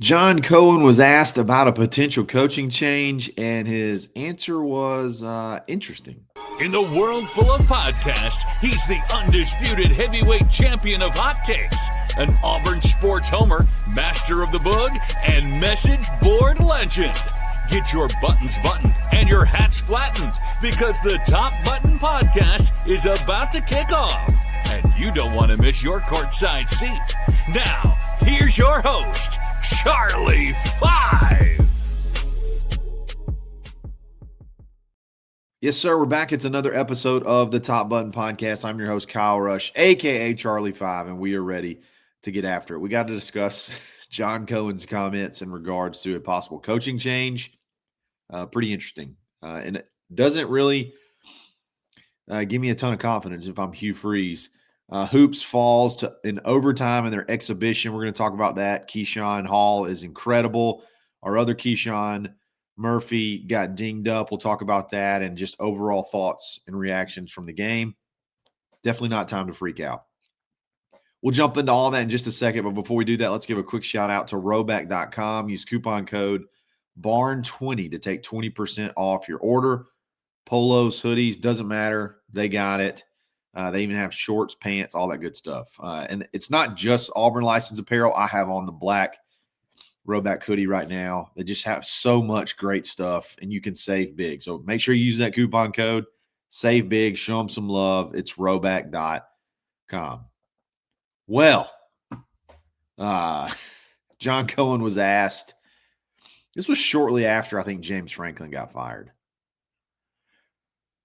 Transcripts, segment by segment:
John Cohen was asked about a potential coaching change, and his answer was interesting. In the world full of podcasts, he's the undisputed heavyweight champion of hot takes, an Auburn sports homer, master of the book, and message board legend. Get your buttons buttoned and your hats flattened because the Top Button Podcast is about to kick off. And you don't want to miss your courtside seat. Now, here's your host, Charlie Five. Yes, sir. We're back. It's another episode of the Top Button Podcast. I'm your host, Kyle Rush, a.k.a. Charlie Five, and we are ready to get after it. We got to discuss John Cohen's comments in regards to a possible coaching change. Pretty interesting. And it doesn't really give me a ton of confidence if I'm Hugh Freeze. Hoops falls in overtime in their exhibition. We're going to talk about that. Keyshawn Hall is incredible. Our other Keyshawn Murphy got dinged up. We'll talk about that and just overall thoughts and reactions from the game. Definitely not time to freak out. We'll jump into all that in just a second, but before we do that, let's give a quick shout out to Rhoback.com. Use coupon code BARN20 to take 20% off your order. Polos, hoodies, doesn't matter. They got it. They even have shorts, pants, all that good stuff. And it's not just Auburn licensed apparel. I have on the black Rhoback hoodie right now. They just have so much great stuff, and you can save big. So make sure you use that coupon code. Save big. Show them some love. It's Rhoback.com. Well, John Cohen was asked. This was shortly after I think James Franklin got fired.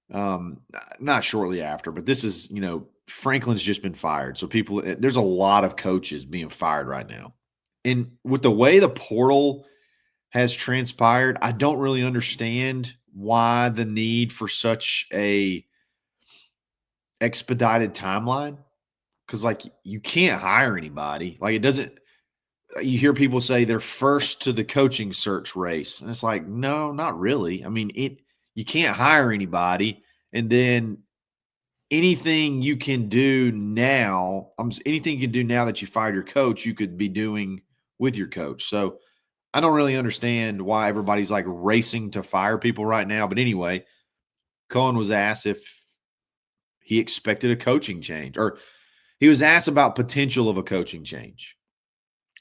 Not shortly after, but this is, Franklin's just been fired. So there's a lot of coaches being fired right now. And with the way the portal has transpired, I don't really understand why the need for such a expedited timeline. Because, you can't hire anybody. You hear people say they're first to the coaching search race. And it's like, no, not really. I mean, you can't hire anybody. And then anything you can do now that you fired your coach, you could be doing with your coach. So I don't really understand why everybody's racing to fire people right now. But anyway, Cohen was asked if he expected a coaching change, or he was asked about potential of a coaching change.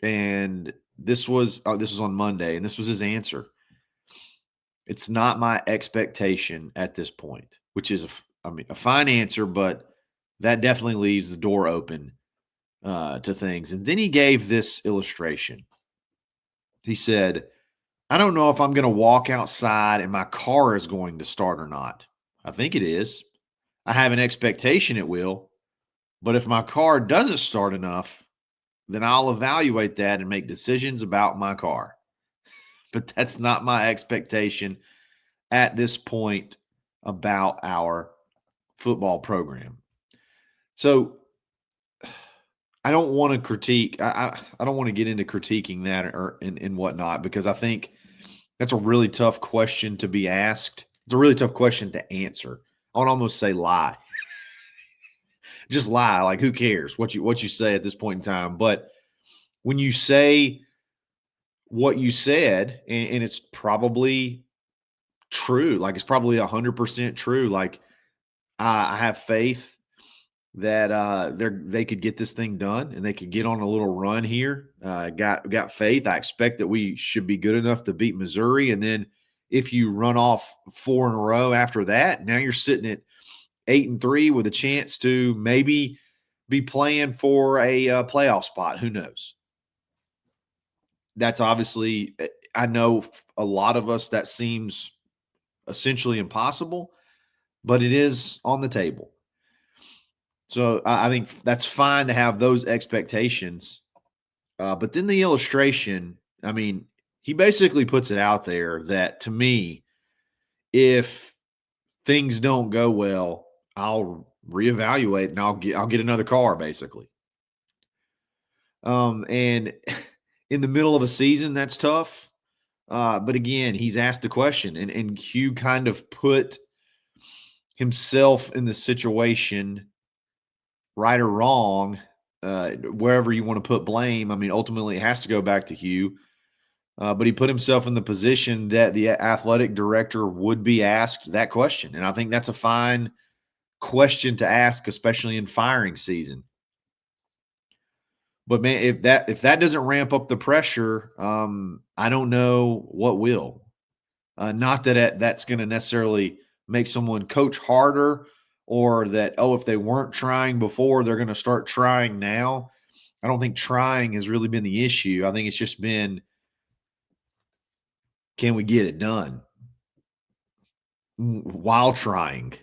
And this was on Monday, and this was his answer. It's not my expectation at this point, which is a fine answer, but that definitely leaves the door open to things. And then he gave this illustration. He said, I don't know if I'm going to walk outside and my car is going to start or not. I think it is. I have an expectation it will. But if my car doesn't start enough, then I'll evaluate that and make decisions about my car. But that's not my expectation at this point about our football program. So I don't want to critique. I don't want to get into critiquing that and whatnot, because I think that's a really tough question to be asked. It's a really tough question to answer. I would almost say lie. Just lie. Who cares what you say at this point in time? But when you say what you said, and it's probably true, it's probably 100% true. I have faith that they could get this thing done and they could get on a little run here. Got faith. I expect that we should be good enough to beat Missouri. And then if you run off 4 in a row after that, now you're sitting at 8-3 with a chance to maybe be playing for a playoff spot. Who knows? That's obviously, I know a lot of us, that seems essentially impossible, but it is on the table. So I think that's fine to have those expectations. But then the illustration, he basically puts it out there that, to me, if things don't go well, I'll reevaluate and I'll get another car, basically. And in the middle of a season, that's tough. But again, he's asked the question, and Hugh kind of put himself in the situation, right or wrong, wherever you want to put blame. Ultimately it has to go back to Hugh. But he put himself in the position that the athletic director would be asked that question. And I think that's a fine question to ask, especially in firing season. But man, if that doesn't ramp up the pressure, I don't know what will. Not that that's going to necessarily make someone coach harder, or that, oh, if they weren't trying before, they're going to start trying now. I don't think trying has really been the issue. I think it's just been, can we get it done while trying?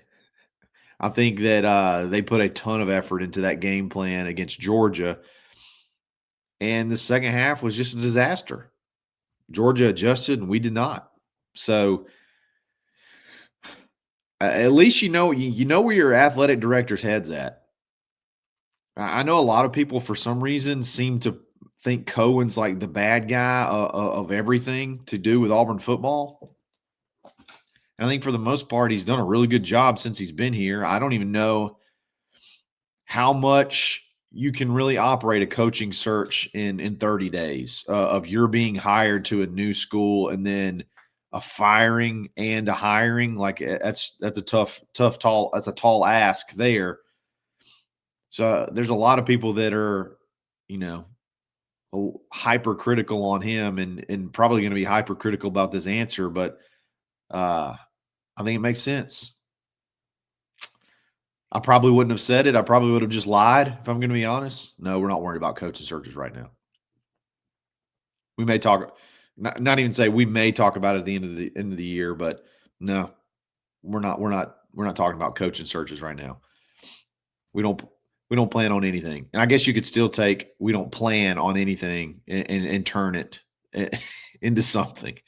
I think that they put a ton of effort into that game plan against Georgia, and the second half was just a disaster. Georgia adjusted, and we did not. So at least you know where your athletic director's head's at. I know a lot of people, for some reason, seem to think Cohen's like the bad guy of everything to do with Auburn football. And I think for the most part, he's done a really good job since he's been here. I don't even know how much you can really operate a coaching search in 30 days of your being hired to a new school and then a firing and a hiring. Like that's a that's a tall ask there. So there's a lot of people that are, you know, hypercritical on him and probably going to be hypercritical about this answer, but I think it makes sense. I probably wouldn't have said it. I probably would have just lied, if I'm going to be honest. No, we're not worried about coaching searches right now. We may talk, not even say we may talk about it at the end of the year, but no, we're not talking about coaching searches right now. We don't plan on anything. And I guess you could still take we don't plan on anything and turn it into something,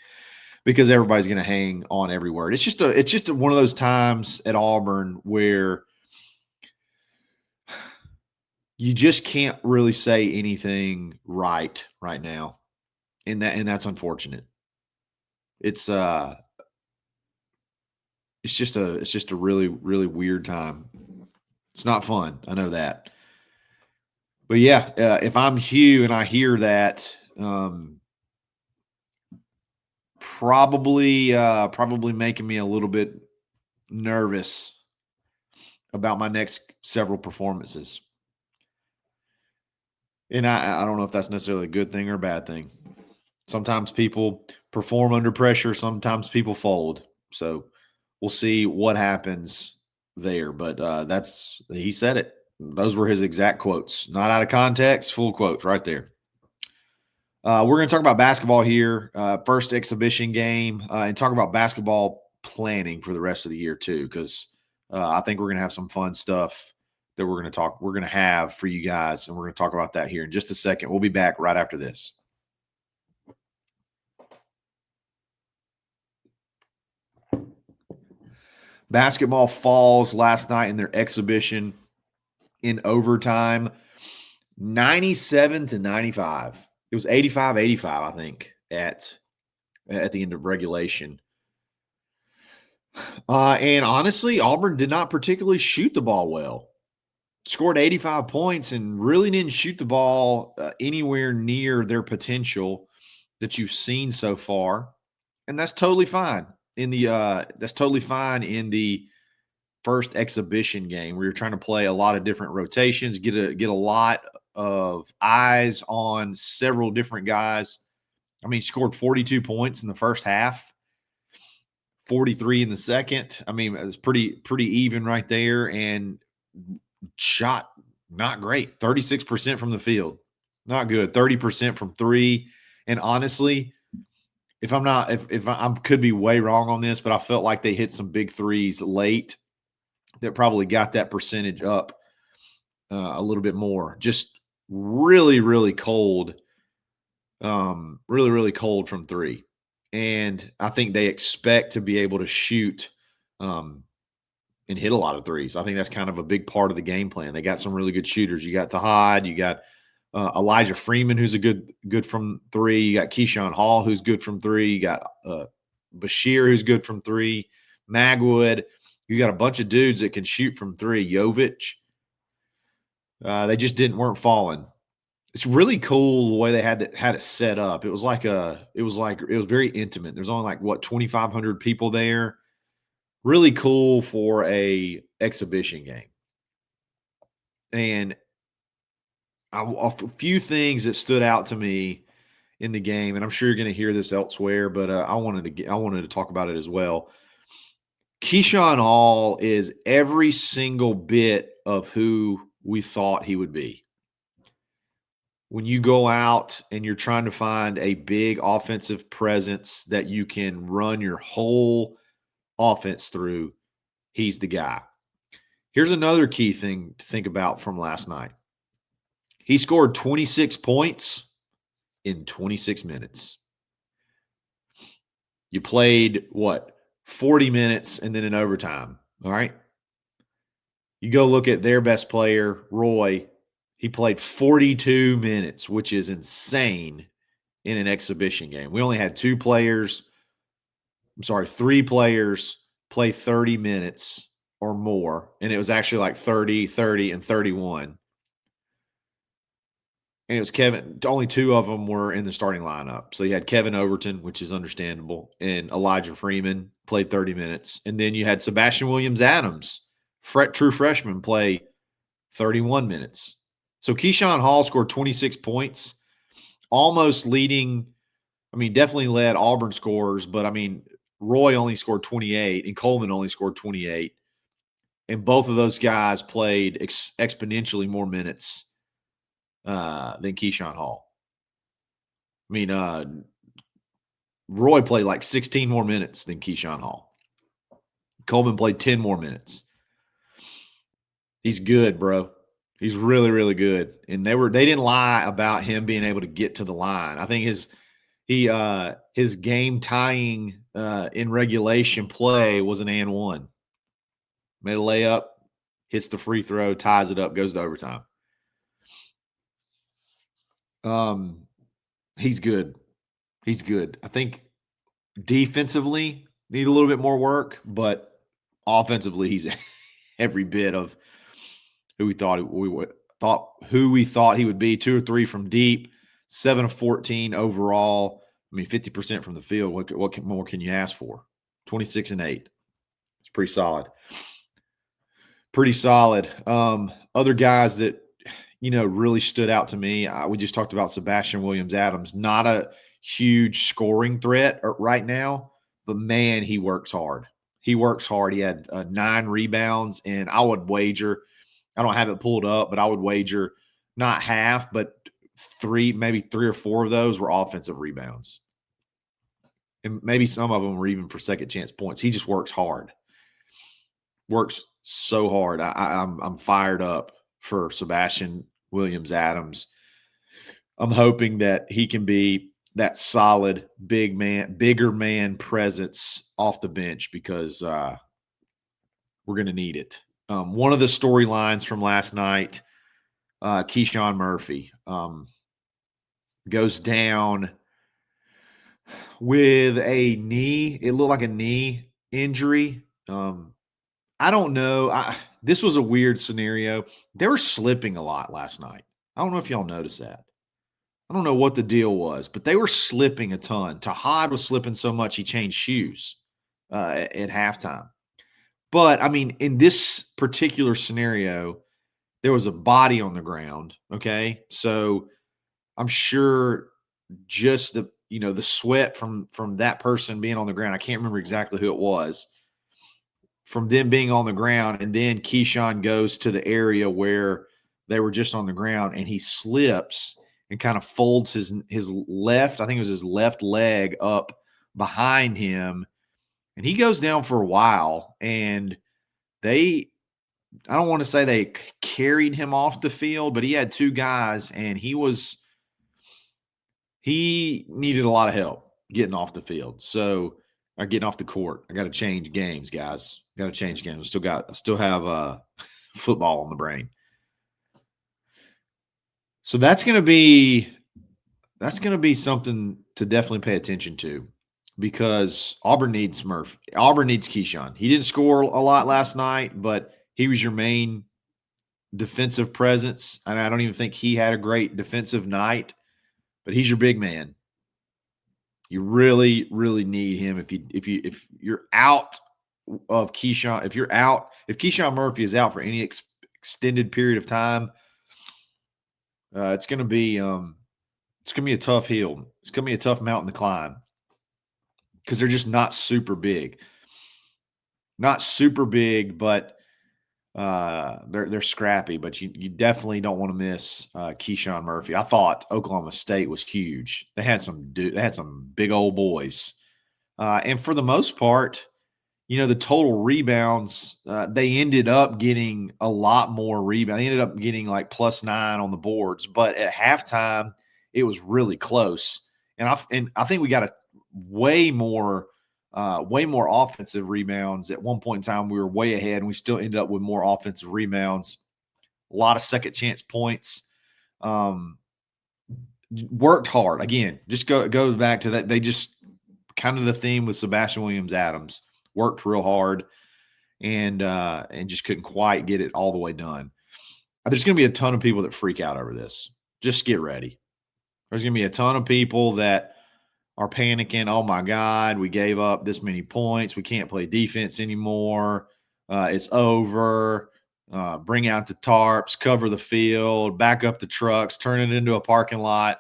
because everybody's going to hang on every word. It's just one of those times at Auburn where you just can't really say anything right now. And that's unfortunate. It's just a really, really weird time. It's not fun. I know that. But yeah, if I'm Hugh and I hear that, probably making me a little bit nervous about my next several performances. And I don't know if that's necessarily a good thing or a bad thing. Sometimes people perform under pressure. Sometimes people fold. So we'll see what happens there. But he said it. Those were his exact quotes, not out of context, full quotes right there. We're going to talk about basketball here, first exhibition game, and talk about basketball planning for the rest of the year too, because I think we're going to have some fun stuff that we're going to have for you guys, and we're going to talk about that here in just a second. We'll be back right after this. Basketball falls last night in their exhibition in overtime, 97-95. It was 85-85, I think, at the end of regulation. And honestly, Auburn did not particularly shoot the ball well. Scored 85 points and really didn't shoot the ball anywhere near their potential that you've seen so far. And that's totally fine in the first exhibition game where you're trying to play a lot of different rotations, get a lot of eyes on several different guys. I mean, scored 42 points in the first half, 43 in the second. I mean, it was pretty even right there, and shot not great. 36% from the field, not good. 30% from three. And honestly, if I could be way wrong on this, but I felt like they hit some big threes late that probably got that percentage up a little bit more. Just really, really cold. Really, really cold from three. And I think they expect to be able to shoot and hit a lot of threes. I think that's kind of a big part of the game plan. They got some really good shooters. You got Tahad, you got Elijah Freeman, who's a good from three. You got Keyshawn Hall, who's good from three. You got Bashir, who's good from three. Magwood. You got a bunch of dudes that can shoot from three. Jovic. They just weren't falling. It's really cool the way they had it set up. It was very intimate. There's only 2,500 people there. Really cool for a exhibition game. And a few things that stood out to me in the game, and I'm sure you're going to hear this elsewhere, but I wanted to talk about it as well. Keyshawn Hall is every single bit of who we thought he would be. When you go out and you're trying to find a big offensive presence that you can run your whole offense through, he's the guy. Here's another key thing to think about from last night. He scored 26 points in 26 minutes. You played, 40 minutes and then in overtime, all right? You go look at their best player, Roy. He played 42 minutes, which is insane in an exhibition game. We only had three players play 30 minutes or more, and it was actually like 30, 30, and 31. And it was Kevin. Only two of them were in the starting lineup. So you had Kevin Overton, which is understandable, and Elijah Freeman played 30 minutes. And then you had Sebastian Williams-Adams, true freshman, play 31 minutes. So Keyshawn Hall scored 26 points, almost leading. Definitely led Auburn scorers, but Roy only scored 28 and Coleman only scored 28. And both of those guys played exponentially more minutes than Keyshawn Hall. Roy played like 16 more minutes than Keyshawn Hall. Coleman played 10 more minutes. He's good, bro. He's really, really good. And they didn't lie about him being able to get to the line. I think his game tying in regulation play was an and one. Made a layup, hits the free throw, ties it up, goes to overtime. He's good. He's good. I think defensively need a little bit more work, but offensively he's every bit of who we thought he would be. 2 or 3 from deep, 7 of 14 overall. 50% from the field. What more can you ask for? 26 and 8. It's pretty solid. Pretty solid. Other guys that really stood out to me. We just talked about Sebastian Williams-Adams. Not a huge scoring threat right now, but man, he works hard. He works hard. He had 9 rebounds, and I would wager, I don't have it pulled up, but I would wager not half, but maybe 3 or 4 of those were offensive rebounds. And maybe some of them were even for second chance points. He just works hard. Works so hard. I'm fired up for Sebastian Williams-Adams. I'm hoping that he can be that solid bigger man presence off the bench because we're going to need it. One of the storylines from last night, Keyshawn Murphy goes down with a knee. It looked like a knee injury. I don't know. This was a weird scenario. They were slipping a lot last night. I don't know if y'all noticed that. I don't know what the deal was, but they were slipping a ton. Tahad was slipping so much he changed shoes at halftime. But, in this particular scenario, there was a body on the ground, okay? So I'm sure just the sweat from that person being on the ground, I can't remember exactly who it was, from them being on the ground, and then Keyshawn goes to the area where they were just on the ground, and he slips and kind of folds his left, I think it was his left leg up behind him, and he goes down for a while, and I don't want to say they carried him off the field, but he had 2 guys, and he needed a lot of help getting off the field. So, or getting off the court. I got to change games, guys. Got to change games. I still have football on the brain. So that's going to be something to definitely pay attention to because Auburn needs Murphy. Auburn needs Keyshawn. He didn't score a lot last night, but he was your main defensive presence, and I don't even think he had a great defensive night, but he's your big man. You really, really need him if you're out of Keyshawn. If Keyshawn Murphy is out for any extended period of time, it's going to be a tough hill. It's going to be a tough mountain to climb because they're just not super big. Not super big, but they're scrappy. But you definitely don't want to miss Keyshawn Murphy. I thought Oklahoma State was huge. They had some big old boys, and for the most part, the total rebounds, they ended up getting a lot more rebounds. They ended up getting like +9 on the boards, but at halftime, it was really close. And I think we got a way more offensive rebounds. At one point in time, we were way ahead, and we still ended up with more offensive rebounds. A lot of second chance points. Worked hard. Again, just go back to that. They just kind of the theme with Sebastian Williams-Adams. Worked real hard and just couldn't quite get it all the way done. There's going to be a ton of people that freak out over this. Just get ready. There's going to be a ton of people that are panicking. Oh my God, we gave up this many points. We can't play defense anymore. It's over. Bring out the tarps, cover the field, back up the trucks, turn it into a parking lot.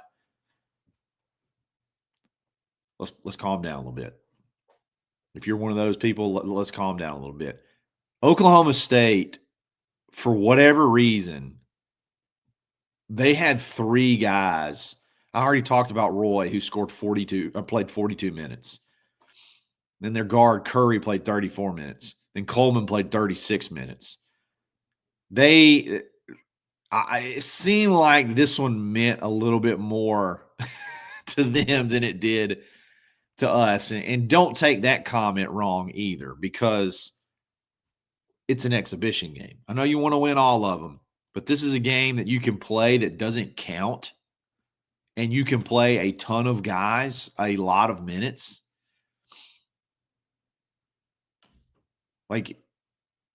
Let's calm down a little bit. If you're one of those people, let's calm down a little bit. Oklahoma State, for whatever reason, they had 3 guys. I already talked about Roy, who played 42 minutes. Then their guard, Curry, played 34 minutes. Then Coleman played 36 minutes. It seemed like this one meant a little bit more to them than it did to us. And don't take that comment wrong either, because it's an exhibition game. I know you want to win all of them, but this is a game that you can play that doesn't count, and you can play a ton of guys a lot of minutes. Like,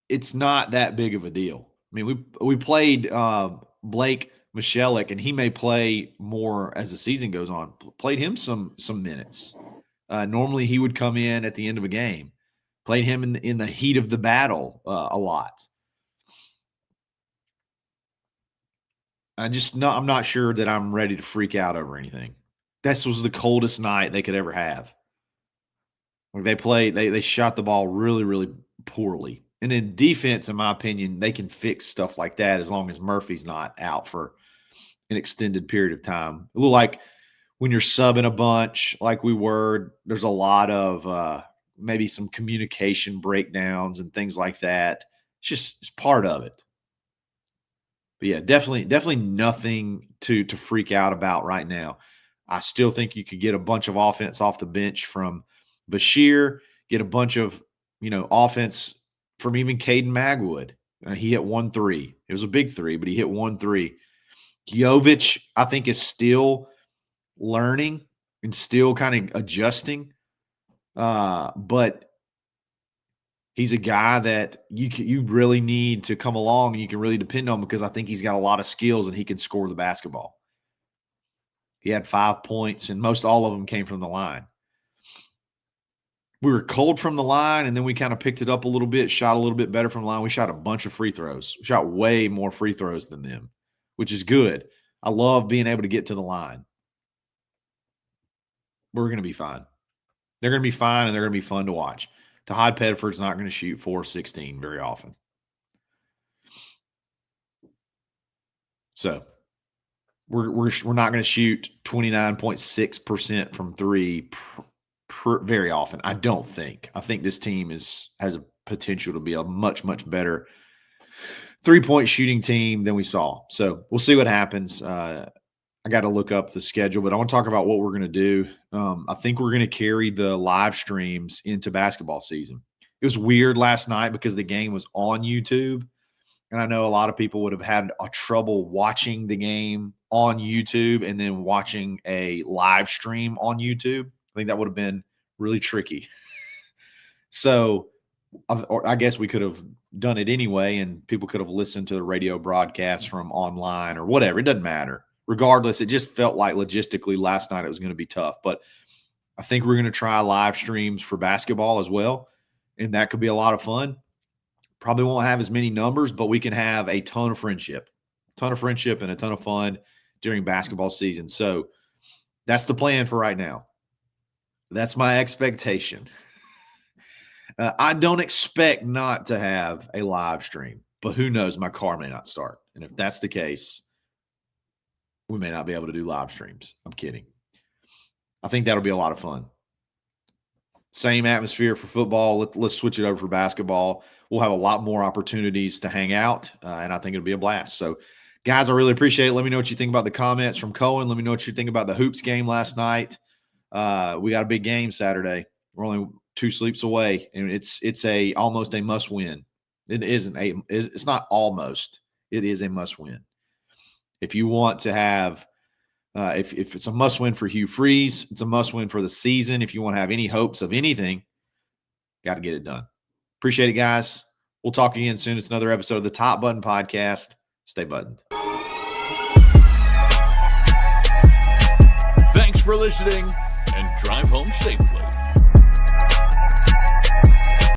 it's not that big of a deal. I mean, we played Blake Michelik, and he may play more as the season goes on. Played him some minutes. Normally, he would come in at the end of a game. Played him in the heat of the battle a lot. I'm not sure that I'm ready to freak out over anything. This was the coldest night they could ever have. Like, they shot the ball really, really poorly. And then defense, in my opinion, they can fix stuff like that as long as Murphy's not out for an extended period of time. A little like when you're subbing a bunch like we were, there's a lot of maybe some communication breakdowns and things like that. It's part of it. But yeah, definitely nothing to freak out about right now. I still think you could get a bunch of offense off the bench from Bashir, get a bunch of, offense from even Caden Magwood. He hit 1 3. It was a big 3, but he hit 1 3. Jovic, I think, is still learning and still kind of adjusting. But he's a guy that you really need to come along and you can really depend on, because I think he's got a lot of skills and he can score the basketball. He had 5 points, and most all of them came from the line. We were cold from the line, and then we kind of picked it up a little bit, shot a little bit better from the line. We shot a bunch of free throws. We shot way more free throws than them, which is good. I love being able to get to the line. We're going to be fine. They're going to be fine, and they're going to be fun to watch. Tahad Pedford's not going to shoot 4-16 very often. So we're not going to shoot 29.6% from 3 very often. I don't think. I think this team has a potential to be a much, much better 3-point shooting team than we saw. So we'll see what happens. I got to look up the schedule, but I want to talk about what we're going to do. I think we're going to carry the live streams into basketball season. It was weird last night because the game was on YouTube, and I know a lot of people would have had a trouble watching the game on YouTube and then watching a live stream on YouTube. I think that would have been really tricky. So I guess we could have done it anyway, and people could have listened to the radio broadcast from online or whatever. It doesn't matter. Regardless, it just felt like logistically last night it was going to be tough. But I think we're going to try live streams for basketball as well, and that could be a lot of fun. Probably won't have as many numbers, but we can have a ton of friendship and a ton of fun during basketball season. So that's the plan for right now. That's my expectation. I don't expect not to have a live stream, but who knows? My car may not start. And if that's the case, we may not be able to do live streams. I'm kidding. I think that'll be a lot of fun. Same atmosphere for football. Let's switch it over for basketball. We'll have a lot more opportunities to hang out, and I think it'll be a blast. So, guys, I really appreciate it. Let me know what you think about the comments from Cohen. Let me know what you think about the hoops game last night. We got a big game Saturday. We're only 2 sleeps away, and it's almost a must win. It's not almost. It is a must win. If you want to have if it's a must win for Hugh Freeze, it's a must win for the season. If you want to have any hopes of anything, got to get it done. Appreciate it, guys. We'll talk again soon. It's another episode of the Top Button Podcast. Stay buttoned. Thanks for listening, and drive home safely.